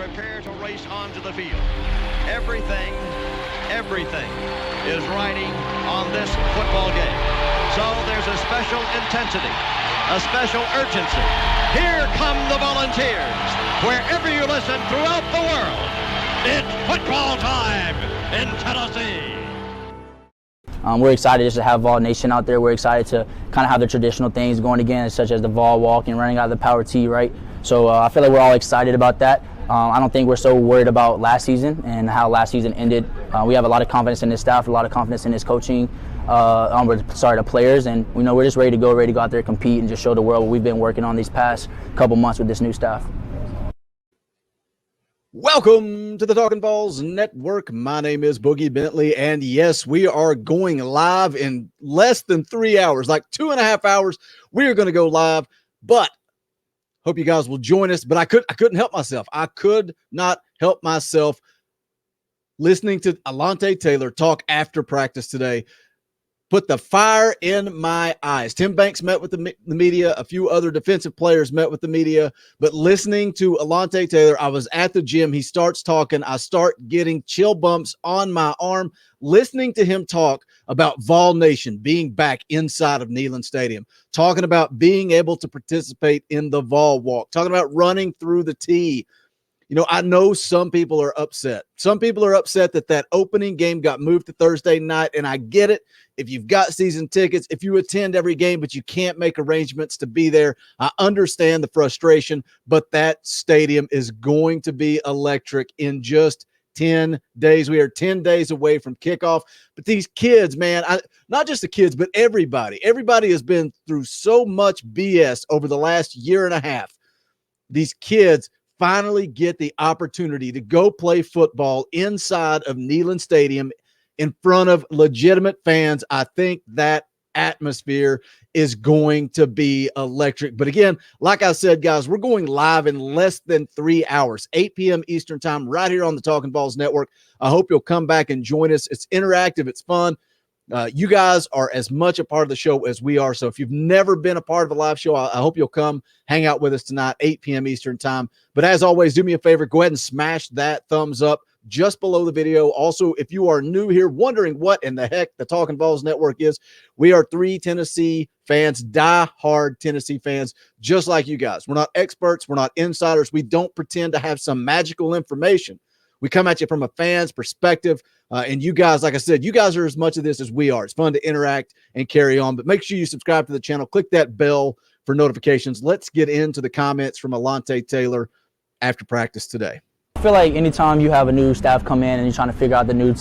prepare to race onto the field. Everything is riding on this football game. So there's a special intensity, a special urgency. Here come the Volunteers. Wherever you listen throughout the world, it's football time in Tennessee. We're excited just to have Vol Nation out there. We're excited to kind of have the traditional things going again, such as the Vol walk and running out of the power tee, right? So I feel like we're all excited about that. I don't think we're so worried about last season and how last season ended. We have a lot of confidence in this staff, a lot of confidence in this coaching, the players, and we know we're just ready to go out there and compete and just show the world what we've been working on these past couple months with this new staff. Welcome to the Talkin VAWLS Network. My name is Boogie Bentley, and yes, we are going live in less than 3 hours, like 2.5 hours. We are going to go live, but hope you guys will join us. But I couldn't help myself. I could not help myself listening to Alonzo Taylor talk after practice today. Put the fire in my eyes. Tim Banks met with the media. A few other defensive players met with the media. But listening to Alonzo Taylor, I was at the gym. He starts talking. I start getting chill bumps on my arm. Listening to him talk about Vol Nation being back inside of Neyland Stadium. Talking about being able to participate in the Vol walk. Talking about running through the tee. You know, I know some people are upset. Some people are upset that opening game got moved to Thursday night, and I get it. If you've got season tickets, if you attend every game, but you can't make arrangements to be there, I understand the frustration, but that stadium is going to be electric in just 10 days. We are 10 days away from kickoff. But these kids, man, not just the kids, but everybody has been through so much BS over the last year and a half. These kids finally get the opportunity to go play football inside of Neyland Stadium in front of legitimate fans. I think that atmosphere is going to be electric. But again, like I said, guys, we're going live in less than 3 hours, 8 p.m. Eastern time, right here on the Talkin VAWLS Network. I hope you'll come back and join us. It's interactive. It's fun. You guys are as much a part of the show as we are. So if you've never been a part of a live show, I hope you'll come hang out with us tonight, 8 p.m. Eastern time. But as always, do me a favor, go ahead and smash that thumbs up just below the video. Also, if you are new here, wondering what in the heck the Talkin VAWLS Network is, we are 3 Tennessee fans, die-hard Tennessee fans, just like you guys. We're not experts. We're not insiders. We don't pretend to have some magical information. We come at you from a fan's perspective. And you guys, like I said, you guys are as much of this as we are. It's fun to interact and carry on. But make sure you subscribe to the channel. Click that bell for notifications. Let's get into the comments from Alonzo Taylor after practice today. I feel like anytime you have a new staff come in and you're trying to figure out the new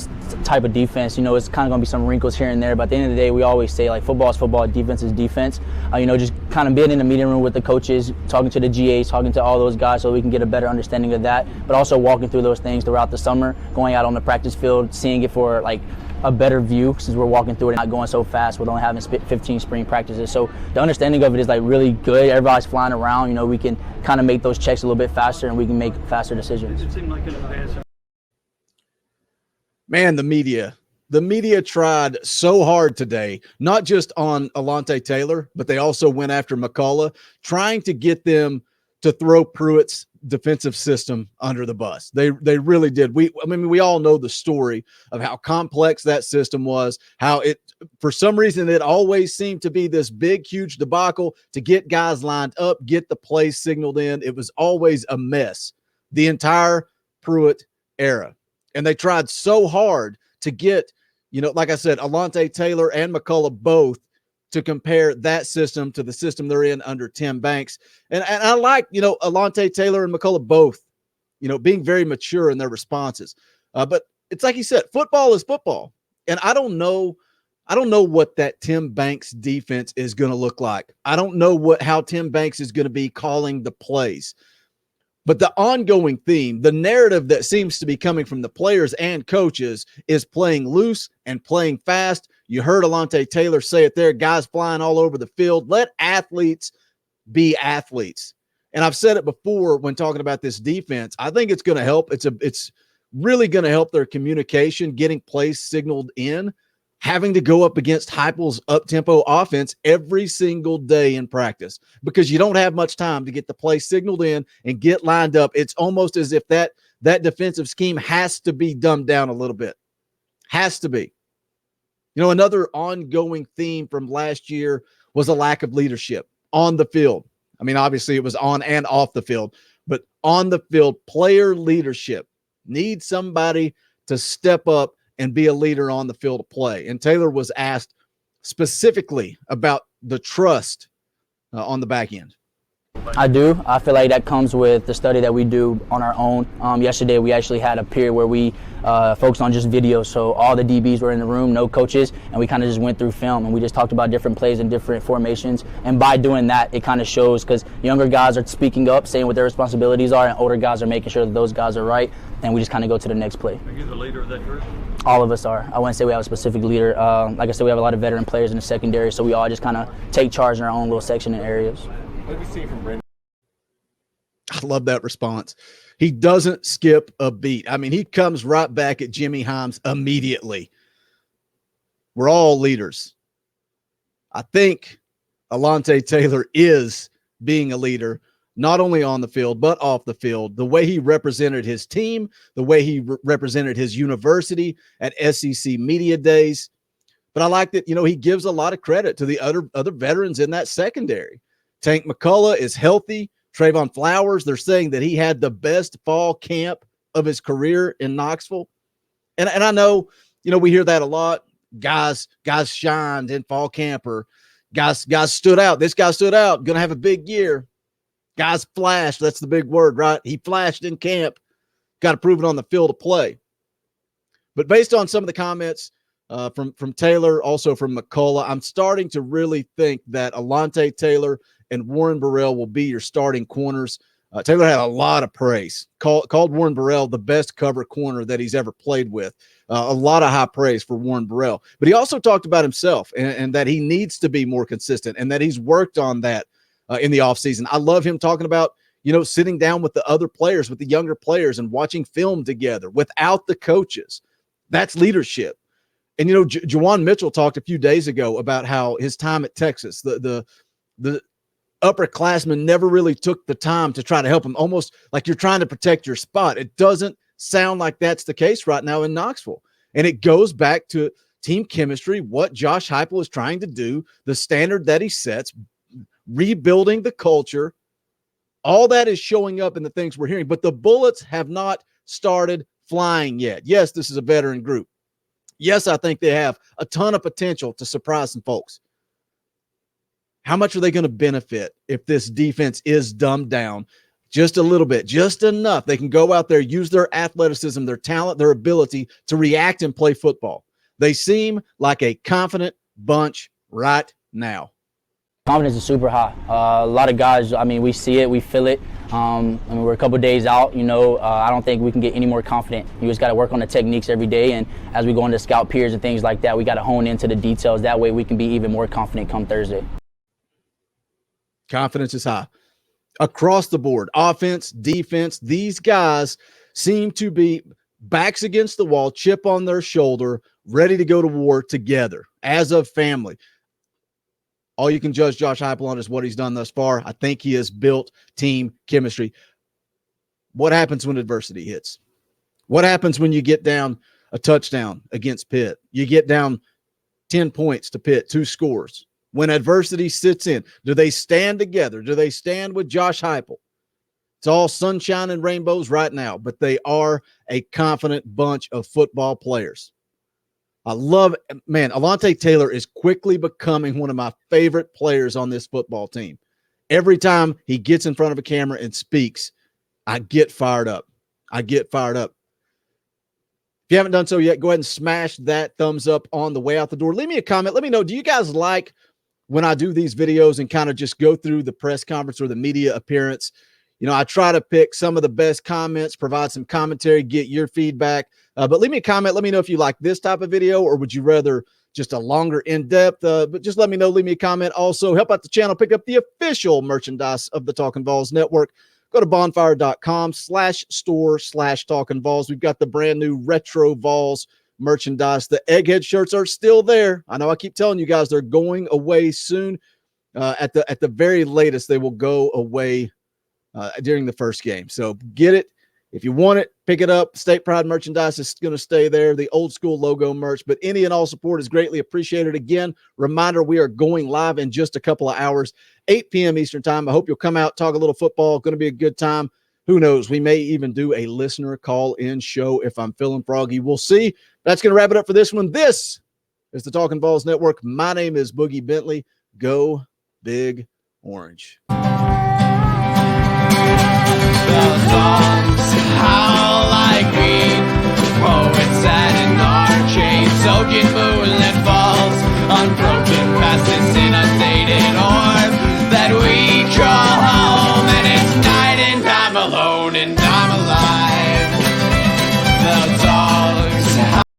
type of defense, you know, it's kind of going to be some wrinkles here and there. But at the end of the day, we always say, like, football is football, defense is defense. You know, just kind of being in the meeting room with the coaches, talking to the GAs, talking to all those guys so we can get a better understanding of that. But also walking through those things throughout the summer, going out on the practice field, seeing it for, like, a better view since we're walking through it and not going so fast with only having 15 spring practices. So the understanding of it is, like, really good. Everybody's flying around. You know, we can kind of make those checks a little bit faster and we can make faster decisions. It seemed like an advance. Man, the media tried so hard today, not just on Alonzo Taylor, but they also went after McCullough, trying to get them to throw Pruitt's defensive system under the bus. They really did. I mean, we all know the story of how complex that system was, how it, for some reason, it always seemed to be this big, huge debacle to get guys lined up, get the plays signaled in. It was always a mess the entire Pruitt era. And they tried so hard to get, you know, like I said, Alonzo Taylor and McCullough both to compare that system to the system they're in under Tim Banks. And I like, you know, Alonzo Taylor and McCullough both, you know, being very mature in their responses. But it's like he said, football is football. And I don't know what that Tim Banks defense is going to look like. I don't know how Tim Banks is going to be calling the plays. But the ongoing theme, the narrative that seems to be coming from the players and coaches is playing loose and playing fast. You heard Alonzo Taylor say it there, guys flying all over the field. Let athletes be athletes. And I've said it before when talking about this defense. I think it's going to help. It's really going to help their communication, getting plays signaled in. having to go up against Heupel's up-tempo offense every single day in practice because you don't have much time to get the play signaled in and get lined up. It's almost as if that defensive scheme has to be dumbed down a little bit. Has to be. You know, another ongoing theme from last year was a lack of leadership on the field. I mean, obviously it was on and off the field, but on the field, player leadership needs somebody to step up and be a leader on the field of play. And Taylor was asked specifically about the trust on the back end. I do. I feel like that comes with the study that we do on our own. Yesterday, we actually had a period where we focused on just video. So all the DBs were in the room, no coaches, and we kind of just went through film and we just talked about different plays and different formations. And by doing that, it kind of shows because younger guys are speaking up, saying what their responsibilities are, and older guys are making sure that those guys are right. And we just kind of go to the next play. Are you the leader of that group? All of us are. I wouldn't say we have a specific leader. Like I said, we have a lot of veteran players in the secondary, so we all just kind of take charge in our own little section and areas. What have you seen from Brandon? I love that response. He doesn't skip a beat. I mean, he comes right back at Jimmy Himes immediately. We're all leaders. I think Alonzo Taylor is being a leader, not only on the field, but off the field. The way he represented his team, the way he represented his university at SEC Media Days. But I like that, you know, he gives a lot of credit to the other veterans in that secondary. Tank McCullough is healthy. Trayvon Flowers, they're saying that he had the best fall camp of his career in Knoxville. And I know, you know, we hear that a lot. Guys shined in fall camp, or guys stood out. This guy stood out, going to have a big year. Guys flashed. That's the big word, right? He flashed in camp. Got to prove it on the field of play. But based on some of the comments from Taylor, also from McCullough, I'm starting to really think that Alonzo Taylor and Warren Burrell will be your starting corners. Taylor had a lot of praise. Called Warren Burrell the best cover corner that he's ever played with. A lot of high praise for Warren Burrell. But he also talked about himself and that he needs to be more consistent and that he's worked on that in the offseason. I love him talking about, you know, sitting down with the other players, with the younger players, and watching film together without the coaches. That's leadership. And, you know, Juwan Mitchell talked a few days ago about how his time at Texas, the upperclassmen never really took the time to try to help him, almost like you're trying to protect your spot. It doesn't sound like that's the case right now in Knoxville. And it goes back to team chemistry, what Josh Heupel is trying to do, the standard that he sets, rebuilding the culture. All that is showing up in the things we're hearing, but the bullets have not started flying yet. Yes, this is a veteran group. Yes, I think they have a ton of potential to surprise some folks. How much are they going to benefit if this defense is dumbed down just a little bit, just enough? They can go out there, use their athleticism, their talent, their ability to react and play football. They seem like a confident bunch right now. Confidence is super high. A lot of guys, I mean, we see it, we feel it. I mean, we're a couple of days out, you know. I don't think we can get any more confident. You just got to work on the techniques every day, and as we go into scout peers and things like that, we got to hone into the details. That way we can be even more confident come Thursday. Confidence is high across the board. Offense, defense, these guys seem to be backs against the wall, chip on their shoulder, ready to go to war together as a family. All you can judge Josh Heupel on is what he's done thus far. I think he has built team chemistry. What happens when adversity hits? What happens when you get down a touchdown against Pitt? You get down 10 points to Pitt, 2 scores. When adversity sits in, do they stand together? Do they stand with Josh Heupel? It's all sunshine and rainbows right now, but they are a confident bunch of football players. I love it. Man, Alonzo Taylor is quickly becoming one of my favorite players on this football team. Every time he gets in front of a camera and speaks, I get fired up. I get fired up. If you haven't done so yet, go ahead and smash that thumbs up on the way out the door. Leave me a comment. Let me know, do you guys like when I do these videos and kind of just go through the press conference or the media appearance? You know, I try to pick some of the best comments, provide some commentary, get your feedback. But leave me a comment. Let me know if you like this type of video, or would you rather just a longer in-depth? But just let me know. Leave me a comment. Also, help out the channel. Pick up the official merchandise of the Talkin' VAWLS Network. Go to bonfire.com/store/TalkinVAWLS. We've got the brand new retro VAWLS merchandise. The Egghead shirts are still there. I know I keep telling you guys they're going away soon. At the very latest, they will go away during the first game. So get it. If you want it, pick it up. State Pride merchandise is going to stay there. The old school logo merch, but any and all support is greatly appreciated. Again, reminder, we are going live in just a couple of hours, 8 p.m. Eastern time. I hope you'll come out, talk a little football. Going to be a good time. Who knows? We may even do a listener call-in show if I'm feeling froggy. We'll see. That's going to wrap it up for this one. This is the Talkin' VAWLS Network. My name is Boogie Bentley. Go Big Orange. How like we poets sat in our chains, soaking moonlit falls, unbroken passes inundated.